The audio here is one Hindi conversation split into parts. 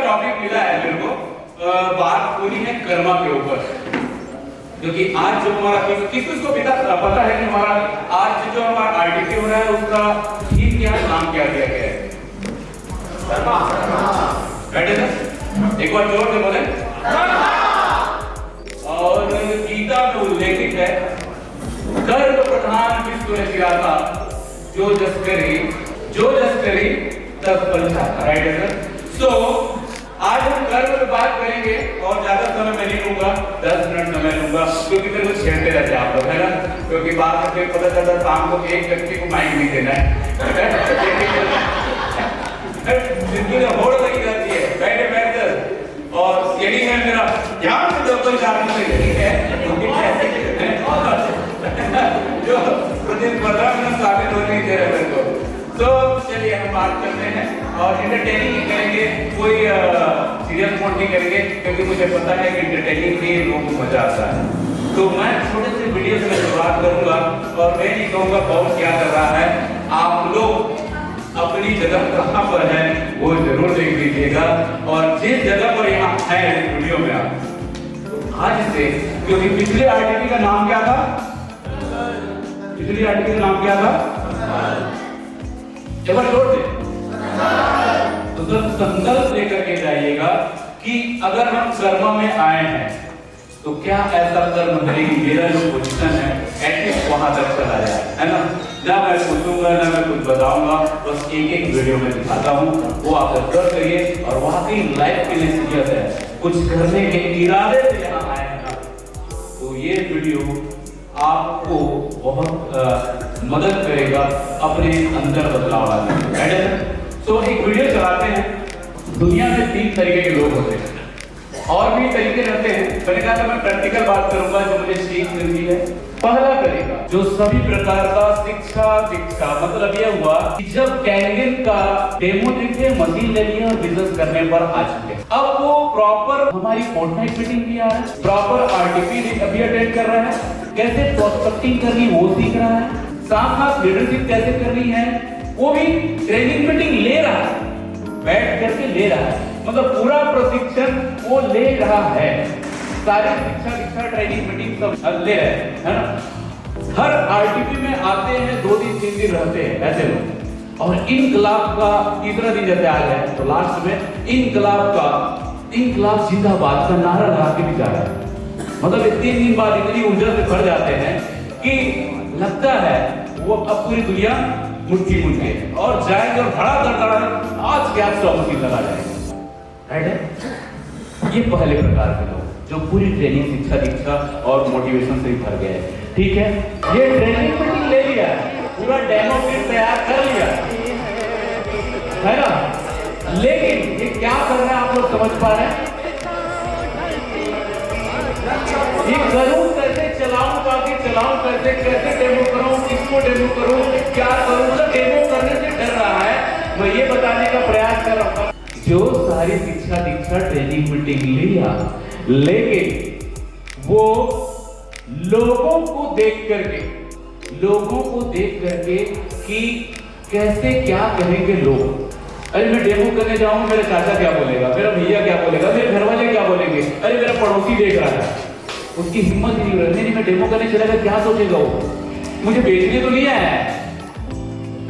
टॉपिक मिला है मेरे को, बात पूरी है कर्मा के ऊपर, क्योंकि आज जो हमारा किसको पता है कि हमारा आज जो हमारा आरटीपी हो रहा है उसका थीम क्या है, नाम क्या दिया गया है? कर्मा। बैठे ना, एक बार जोर से बोले। और गीता में उल्लेखित है, कर्म प्रधान विश्व है था, जो जस करी तब फल चाहता। राइट है सर? सो आज हम कर्म पे बात करेंगे और ज्यादा समय मैं नहीं लूंगा, 10 मिनट समय लूंगा, क्योंकि मेरे को छेड़ते रहते हैं आप लोग, है ना? क्योंकि बात करके पता चलता शाम को एक व्यक्ति को माइक नहीं देना है, जिंदगी में होड़ लगी जाती है, बैठे बैठकर, और यही है मेरा ध्यान से दो जाने से यही है जो प्रतिस्पर्धा में शामिल होने नहीं दे रहे मेरे को। तो चलिए हम बात करते हैं और इंटरटेनिंग ही करेंगे, कोई सीरियस मोड नहीं करेंगे, क्योंकि मुझे पता है कि इंटरटेनिंग में लोगों को मजा आता है। तो मैं छोटे से वीडियो से शुरुआत करूंगा और मैं नहीं कहूँगा कौन क्या कर रहा है, आप लोग अपनी जगह कहाँ पर है वो जरूर देख लीजिएगा, और जिस जगह पर यहाँ है इस वीडियो में आप, तो आज से, क्योंकि पिछले आरटीपी का नाम क्या था? पिछली आरटीपी का नाम क्या था? एक बार जोर से तो संकल्प लेकर के जाइएगा कि अगर हम कर्म में आए हैं तो क्या ऐसा कर्म करें कि मेरा जो पोजीशन है एटलीस्ट वहां तक चला जाए, है ना? ना मैं पूछूंगा ना मैं कुछ बताऊंगा, बस एक वीडियो में दिखाता हूँ, वो आप ऑब्जर्व करिए। और वाकई लाइफ के लिए सीरियस है, कुछ करने के इरादे से यहाँ आए हैं ना, तो ये वीडियो आपको बहुत मदद करेगा अपने अंदर बदलाव लाने में। तो एक वीडियो चलाते हैं, दुनिया में 3 तरीके के लोग होते हैं और भी तरीके रहते हैं। मैंने कहा था मैं प्रैक्टिकल बात करूंगा जो मुझे सीख मिलती है। पहला तरीका जो सभी प्रकार का शिक्षा मतलब यह हुआ कि जब कैनन का डेमो देखे, मशीन ले लिया और बिजनेस करने पर आ चुके, अब वो प्रॉपर हमारी फोर्टनाइट मीटिंग भी आ रहा है, प्रॉपर आरटीपी अभी अटेंड कर रहा है, कैसे प्रोस्पेक्टिंग करनी वो सीख रहा है, साथ साथ लीडरशिप कैसे करनी है वो भी ट्रेनिंग मीटिंग ले रहा है, बैठ करके ले रहा है, मतलब पूरा प्रशिक्षण वो ले रहा है। सारे शिक्षा ट्रेनिंग मीटिंग सब ले रहे हैं, है ना? हर आरटीपी में आते हैं, 2 दिन 3 दिन रहते हैं ऐसे लोग, और इनकलाब का तीसरा दिन जैसे आ गया तो लास्ट में इनकलाब जिंदाबाद का नारा लगा के भी जा रहा है। मतलब 3 दिन बाद इतनी ऊर्जा से भर जाते हैं कि लगता है वो अब पूरी दुनिया मुट्ठी मुट्ठी और जाएंगे और धड़ा आज क्या स्टॉप मशीन लगा जाएंगे। राइट है? ये पहले प्रकार के लोग जो पूरी ट्रेनिंग शिक्षा और मोटिवेशन से ही भर गए हैं। ठीक है, ये ट्रेनिंग मीटिंग ले लिया, पूरा डेमो किट तैयार कर लिया, है ना? लेकिन ये क्या कर रहा है आप लोग समझ पा रहे हैं? ये करूं कैसे, चलाऊं कैसे डेमो करूं, किसको डेमो करूं, क्या करूं, मतलब डेमो करने से डर रहा है। मैं ये बताने का प्रयास कर रहा हूं जो सारी शिक्षा ट्रेनिंग मीटिंग लिया, लेकिन वो लोगों को देख करके कि कैसे क्या करेंगे लोग। अरे मैं डेमो करने जाऊंगा, मेरा चाचा क्या बोलेगा, मेरा भैया क्या बोलेगा, मेरे घर वाले क्या बोलेंगे, अरे मेरा पड़ोसी देख रहा है, उसकी हिम्मत नहीं हो रही, नहीं मैं डेमो करने चलेगा क्या सोचेगा वो, मुझे बेचने तो नहीं आया है,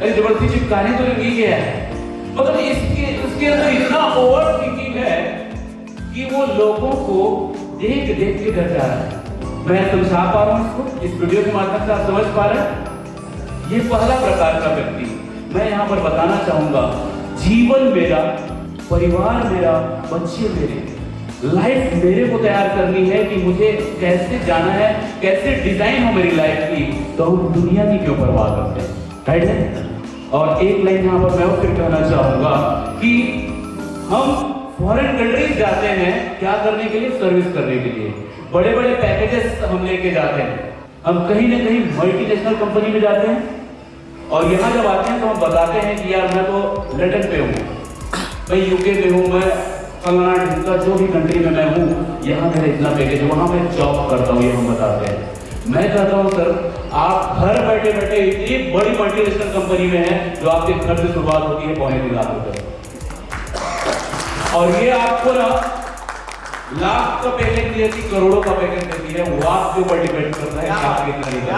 अरे जबरदस्ती चिपकाने तो नहीं गया है। मतलब इसके अंदर इतना ओवर थिंकिंग है कि वो लोगों को देख के डर जा रहा है। मैं समझा पा रहा हूं इसको, इस वीडियो के माध्यम से आप समझ पा रहे हैं? ये पहला प्रकार का व्यक्ति। मैं यहाँ पर बताना चाहूंगा, जीवन मेरा, परिवार मेरा, बच्चे मेरे, लाइफ मेरे को तैयार करनी है कि मुझे कैसे जाना है, कैसे डिजाइन हो मेरी लाइफ की, तो हम दुनिया की क्यों परवाह करते हैं। राइट है? और एक लाइन यहाँ पर मैं और फिर कहना चाहूंगा कि हम फॉरेन कंट्रीज जाते हैं क्या करने के लिए? सर्विस करने के लिए। बड़े बड़े पैकेजेस हम लेके जाते हैं, हम कहीं ना कहीं मल्टीनेशनल कंपनी में जाते हैं, और यहाँ जब आते हैं तो हम बताते हैं कि यार मैं तो लंदन पे हूँ, मैं यूके पे हूँ, मैं फलाना ढिमका जो भी कंट्री में मैं हूँ, यहाँ मेरा इतना पैकेज, वहाँ मैं जॉब करता हूँ, ये हम बताते हैं। मैं कहता हूँ सर आप घर बैठे इतनी बड़ी मल्टीनेशनल कंपनी में हैं जो आपके घर से शुरुआत होती है 2.25 लाख रुपए। और ये आपको ना लाख का पैकेज नहीं देती, करोड़ों का पैकेज देती है। वो आपके ऊपर डिपेंड करता है आप कितना निकलता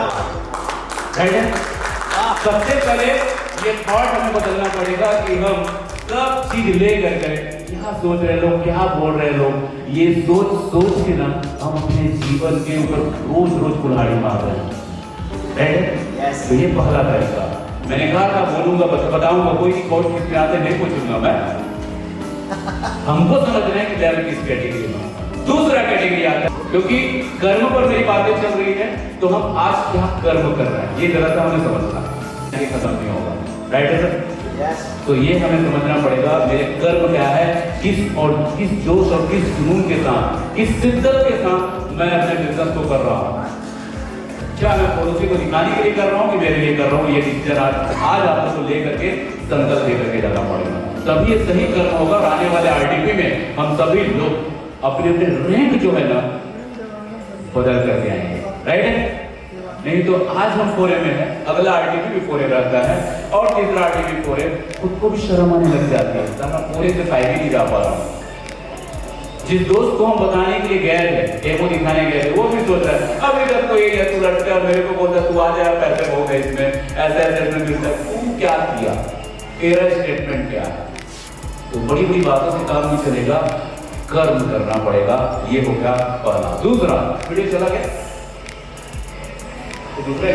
है। सबसे पहले ये थॉट हमें बदलना पड़ेगा कि हम सब चीज लेकर गए, क्या सोच रहे लोग, क्या बोल रहे लोग, ये सोच के ना हम अपने जीवन के ऊपर रोज रोज कुल्हाड़ी मार रहे हैं। तो ये पहला तरीका मैंने कहा था, बोलूंगा बताऊंगा, कोई कोर्ट किसके आते नहीं पूछूंगा मैं, हमको समझना है कि लेवल किस कैटेगरी में। दूसरा कैटेगरी आता है, क्योंकि कर्म पर मेरी बातें चल रही है, तो हम आज क्या कर्म कर रहे हैं ये जरा सा हमें समझना है, ये खत्म नहीं होगा। राइट है सर? तो ये हमें समझना पड़ेगा मेरे कर्म क्या है, किस जोश और किस जुनून के साथ, किस शिद्दत के साथ मैं अपने बिजनेस को कर रहा हूँ। क्या मैं पड़ोसी को दिखाने के लिए कर रहा हूँ कि मेरे लिए कर रहा हूँ, ये डिसीजन आज आपको लेकर के संकल्प लेकर के जाना पड़ेगा, तभी ये सही कर्म होगा। आने वाले आरटीपी में हम सभी लोग अपने अपने रैंक जो है ना बदल करके आएंगे। राइट है? नहीं तो आज हम 4A में है, अगला आरटीपी भी 4A रहता है, और तीसरा आरटीपी 4A, खुद को भी शर्म आने लग जाती है, तो मैं 4A से 5 ही नहीं जा पा रहा हूँ। जिस दोस्त को हम बताने के लिए गए थे, डेमो दिखाने गए थे, वो भी सोच रहा है अभी तक तो यही है, तू लड़का मेरे को बोलता तू आ जा, पैसे हो गए इसमें, ऐसे मिलता है। तू क्या किया, तेरा स्टेटमेंट क्या है? तो बड़ी बड़ी बातों से काम नहीं चलेगा, कर्म करना पड़ेगा। ये हो गया पहला। दूसरा वीडियो चला गया, तो दूसरा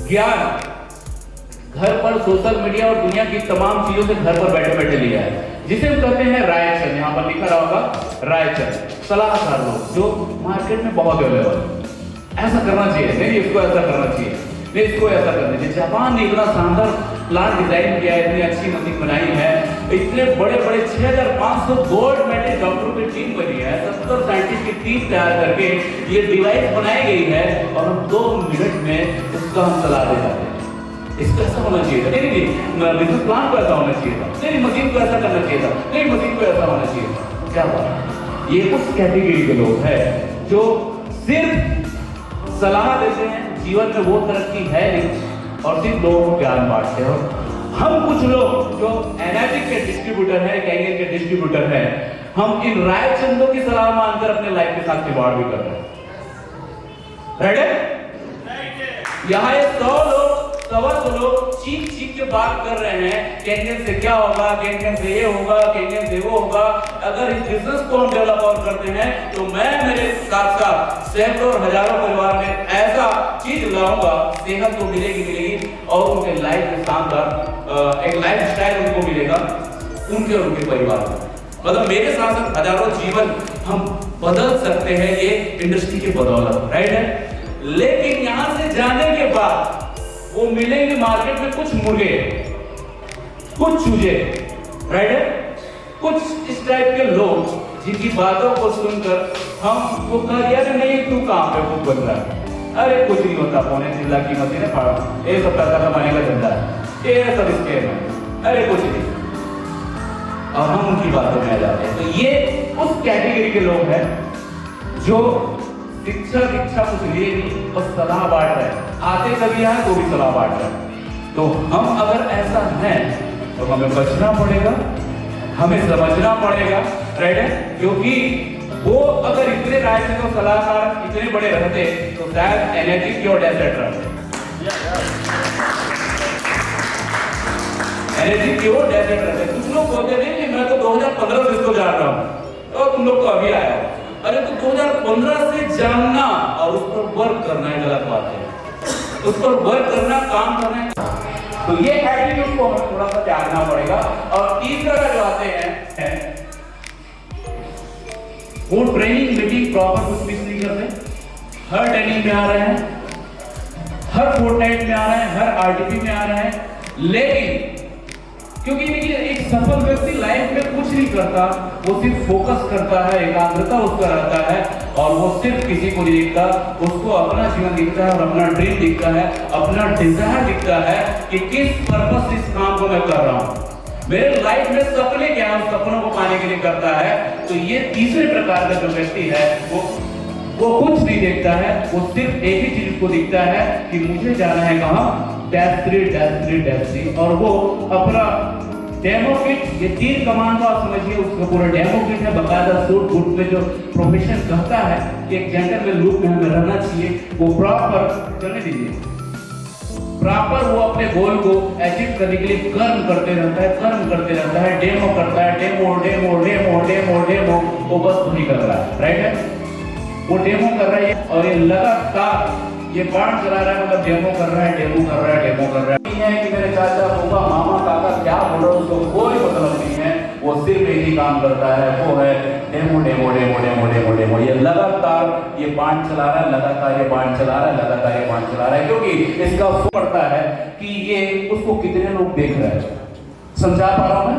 ज्ञान घर पर सोशल मीडिया और दुनिया की तमाम चीजों से घर पर बैठे बैठे लिया है, जिसे हम कहते हैं रायचंद। यहाँ पर लिखा रहा होगा रायचंद, सलाहकार लोग जो मार्केट में बहुत अवेलेबल। ऐसा करना चाहिए, नहीं इसको ऐसा करना चाहिए, नहीं इसको ऐसा करना चाहिए। जापान ने इतना शानदार प्लान डिजाइन किया है, इतनी अच्छी मशीन बनाई है, इतने बड़े बड़े 6500 गोल्ड मेडल डॉक्टरों की टीम बनी है, 70 साइंटिस्ट की टीम तैयार करके ये डिवाइस बनाई गई है, और हम 2 मिनट में इसका हम सलाह दे जाते हैं। इसको ऐसा होना चाहिए था, नहीं बिजनेस प्लान को ऐसा होना चाहिए था, नहीं मशीन को ऐसा करना चाहिए था, नहीं मशीन को ऐसा होना चाहिए था। क्या बात, ये उस कैटेगरी के लोग हैं जो सिर्फ सलाह देते हैं, जीवन में वो तरक्की है नहीं, और सिर्फ लोगों को ज्ञान बांटते हैं। हम कुछ लोग जो एनालिटिक के डिस्ट्रीब्यूटर हैं, कैरियर के डिस्ट्रीब्यूटर हैं, हम इन रायचंदों की सलाह मानकर अपने लाइफ के साथ खिलवाड़ भी कर रहे हैं। राइट है? यहाँ ये 100 लोग, 100 लोग चीख के बात कर रहे हैं, कैरियर से क्या होगा, कैरियर से ये होगा, कैरियर से वो होगा। अगर इस बिजनेस को हम डेवलप और करते हैं, तो मैं मेरे साथ साथ सैकड़ों और हजारों परिवार में ऐसा चीज लाऊंगा, सेहत तो मिलेगी, और उनके लाइफ में शानदार एक लाइफ स्टाइल उनको मिलेगा, उनके और उनके परिवार को। मतलब मेरे साथ साथ हजारों जीवन हम बदल सकते हैं ये इंडस्ट्री की बदौलत। राइट है? लेकिन यहां से जाने के बाद वो मिलेंगे मार्केट में कुछ मुर्गे, कुछ चूजे। राइट है? कुछ इस टाइप के लोग जिनकी बातों को सुनकर हम वो कह दिया नहीं तू कहां पे वो बन रहा है, अरे कुछ नहीं होता, 3.25 लाख की मशीन है, फाड़ा ये सब पैसा कमाने का धंधा है, ये सब स्कैम है, अरे कुछ नहीं। और हम उनकी बातों में आ जाते हैं। तो ये उस कैटेगरी के लोग हैं जो शिक्षा कुछ लिए नहीं, बस सलाह बांट रहे हैं, आते कभी यहाँ तो भी सलाह बांट रहे हैं। तो हम अगर ऐसा है तो हमें बचना पड़ेगा, हमें समझना पड़ेगा। राइट है? क्योंकि वो अगर इतने राजनीतिक सलाहकार इतने बड़े रहते तो शायद एनर्जी की और डेसेट रहते, एनर्जी की और डेसेट रहते। कुछ लोग बोलते नहीं कि मैं तो 2015 से इसको जान रहा हूँ, तो तुम लोग को अभी आया। अरे तो 2015 से जानना और उस पर वर्क करना है गलत बात है, उस पर वर्क करना, काम करना है। तो ये एटीट्यूड को हमें थोड़ा सा त्यागना पड़ेगा। और तीसरा जो आते हैं वो ट्रेनिंग मीटिंग प्रॉपर कुछ मिस नहीं करते, हर ट्रेनिंग में आ रहे हैं, हर फोर्टनाइट में आ रहे हैं, हर आरटीपी में आ रहे हैं, लेकिन क्योंकि देखिए एक सफल व्यक्ति लाइफ में कुछ नहीं करता, वो सिर्फ फोकस करता है, एकाग्रता उसका रहता है, और वो सिर्फ किसी को नहीं दिखता, उसको अपना जीवन दिखता है और अपना ड्रीम दिखता है, अपना डिजायर दिखता है कि किस पर्पस से इस काम को मैं कर रहा हूँ, मेरे लाइफ में सपने क्या है, सपनों को पाने के लिए करता है। तो ये तीसरे प्रकार का जो व्यक्ति है वो कुछ नहीं देखता है, वो सिर्फ एक ही चीज को दिखता है कि मुझे जाना है कहाँ, -3, -3, -3, और वो अपना डेमो किट, ये तीर कमान को आप समझिए, उसका पूरा डेमो किट है, बकायदा सूट बूट में जो प्रोफेशन कहता है कि एक जेंटलमैन लुक में हमें रहना चाहिए, वो प्रॉपर करने दीजिए, प्रॉपर वो अपने गोल को अचीव करने के लिए कर्म करते रहता है, कर्म करते रहता है, डेमो करता है, demo demo demo demo demo, वो बस नहीं कर रहा है, राइट है, वो डेमो कर रहा है और ये लगातार ये बाण चला रहा है, मतलब डेमो कर रहा है, डेमो कर रहा है, डेमो कर रहा है। नहीं है कि मेरे चाचा फूफा मामा काका क्या बोल रहा है उसको कोई मतलब नहीं है, वो सिर्फ एक ही काम करता है, वो है demo demo demo demo demo demo. ये लगातार ये बाण चला रहा है, लगातार ये बाण चला रहा है, लगातार ये बाण चला रहा है, क्योंकि इसका पड़ता है कि ये उसको कितने लोग देख रहे हैं। समझा पा रहा हूं मैं?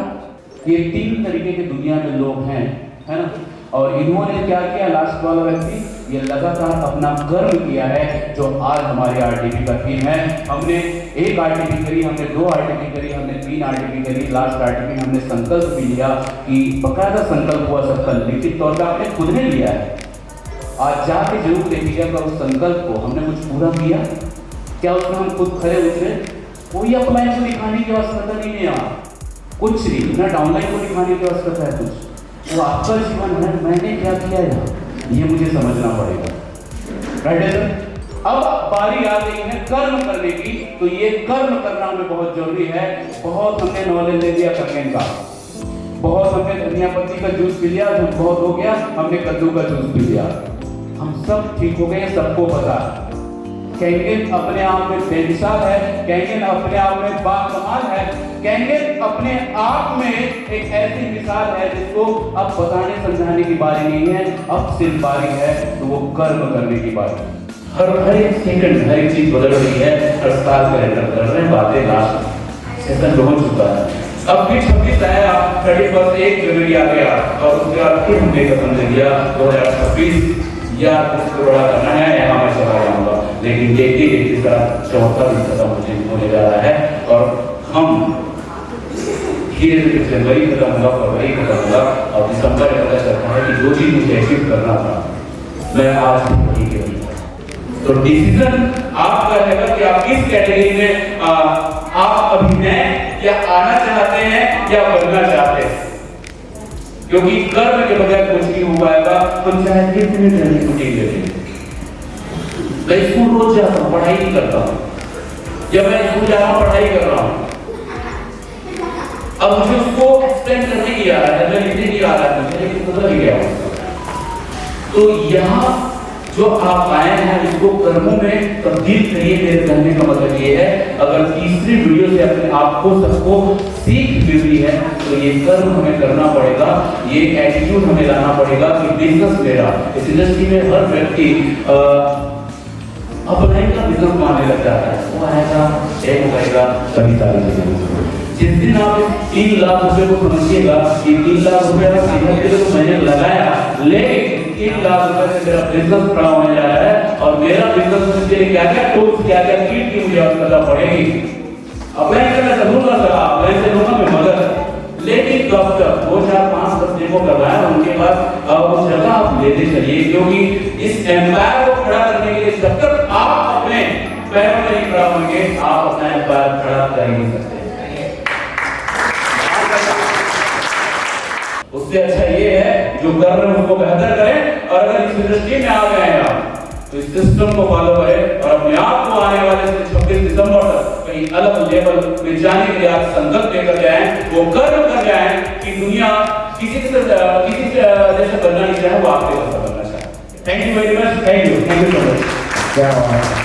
ये 3 तरीके के दुनिया में लोग हैं, है ना, और इन्होंने क्या किया, लास्ट वाला व्यक्ति, ये लगातार अपना कर्म किया है, जो आज हमारे आरटीपी का थीम है। हमने 1 आरटीपी करी, हमने 2 आरटीपी करी, हमने 3 आरटीपी करी, लास्ट आरटीपी हमने संकल्प भी लिया कि बकायदा संकल्प हुआ सबका लिखित तौर पर आपने खुद ने लिया है। आज जाके जरूर देखिएगा उस संकल्प को हमने कुछ पूरा किया क्या, उसमें हम खुद खड़े उतरे, कोई अपलाइन को दिखाने की आवश्यकता नहीं है, यहाँ कुछ नहीं, ना डाउनलाइन को दिखाने की आवश्यकता है, कुछ वो आपका जीवन है, मैंने क्या किया यहाँ, ये मुझे समझना पड़ेगा, राइट है सर। अब बारी आ गई है कर्म करने की, तो ये कर्म करना हमें बहुत जरूरी है। बहुत हमने नॉलेज ले लिया करने का, बहुत हमने धनिया पत्ती का जूस पी लिया, जो बहुत हो गया, हमने कद्दू का जूस पी लिया, हम सब ठीक हो गए, सबको पता। कहेंगे अपने आप में बेमिसाल है, कहेंगे अपने आप में बाकमाल है, कहेंगे अपने आप में एक ऐसी मिसाल है जिसको अब बताने समझाने की बारी नहीं है, अब सिर्फ बारी है तो वो कर्म करने की बारी। हर एक सेकंड हर एक चीज बदल रही है, हर साल कैलेंडर बदल रहे हैं, बातें लास्ट सेशन हो चुका है। अब भी 26 आया, 31 1 जनवरी आ गया और उसके बाद फिर हमने खत्म कर दिया 2026 या कुछ बड़ा करना है, यहाँ मैं चला जाऊंगा, लेकिन देखते देखते का 74 दिन खत्म होने जा रहा है और हम धीरे धीरे जनवरी खत्म होगा, फरवरी खत्म होगा और दिसंबर में पता चलता है कि जो चीज मुझे अचीव करना था मैं आज वही के लिए। तो डिसीजन आपका रहेगा कि आप किस कैटेगरी में आप अभी हैं, या आना चाहते हैं या बनना चाहते हैं, क्योंकि कर्म के बगैर कुछ नहीं हो पाएगा। हम चाहे कितनी जल्दी छुट्टी ले लें, मैं स्कूल रोज जाता हूँ, पढ़ाई नहीं करता हूँ, जब मैं स्कूल जा रहा हूँ पढ़ाई कर रहा हूँ, अब मुझे उसको एक्सप्लेन करने नहीं आ रहा है, मैं लिखने नहीं आ रहा है मुझे, लेकिन पता नहीं क्या होगा। तो यहाँ जो आप आए हैं उसको कर्मों में तब्दील करिए। मेरे कहने का मतलब ये है, अगर तीसरी वीडियो से अपने आप को सबको सीख मिल रही है तो ये कर्म हमें करना पड़ेगा, ये एटीट्यूड हमें लाना पड़ेगा कि बिजनेस मेरा। इस इंडस्ट्री में हर व्यक्ति अपने का बिजनेस मानने लग जाता है, वो आएगा एक करेगा सभी सारी चीजें। जिस दिन आप 3 लाख रुपए को समझिएगा कि 3 लाख रुपए का सीखने के लिए तो मैंने लगाया, लेकिन 3 लाख रुपए से मेरा बिजनेस खड़ा होने जा रहा है और मेरा बिजनेस में क्या क्या टूल्स क्या क्या कीट की मुझे आवश्यकता पड़ेगी। अप्लाई करना जरूर कर सकता, अप्लाई से लूंगा मैं मदद, लेकिन डॉक्टर 2 4 5 10 डेमो करवाया, उनके बाद उस जगह आप लेते चलिए, क्योंकि इस एम्पायर को खड़ा करने के लिए जब तक आप अपने पैरों में नहीं खड़ा होंगे आप अपना एम्पायर खड़ा कर ही नहीं सकते। उससे अच्छा ये है जो कर रहे हैं उसको बेहतर करें, और अगर इस इंडस्ट्री में आ गए हैं आप तो इस सिस्टम को फॉलो करें और अपने आप को आने वाले 26 दिसंबर तक कहीं अलग लेवल पे जाने के लिए आप संकल्प लेकर जाएं, वो कर्म कर जाएं कि दुनिया किसी जैसे बनना नहीं चाहे, वो आपके जैसा बनना चाहे। Thank you very much, thank you so much.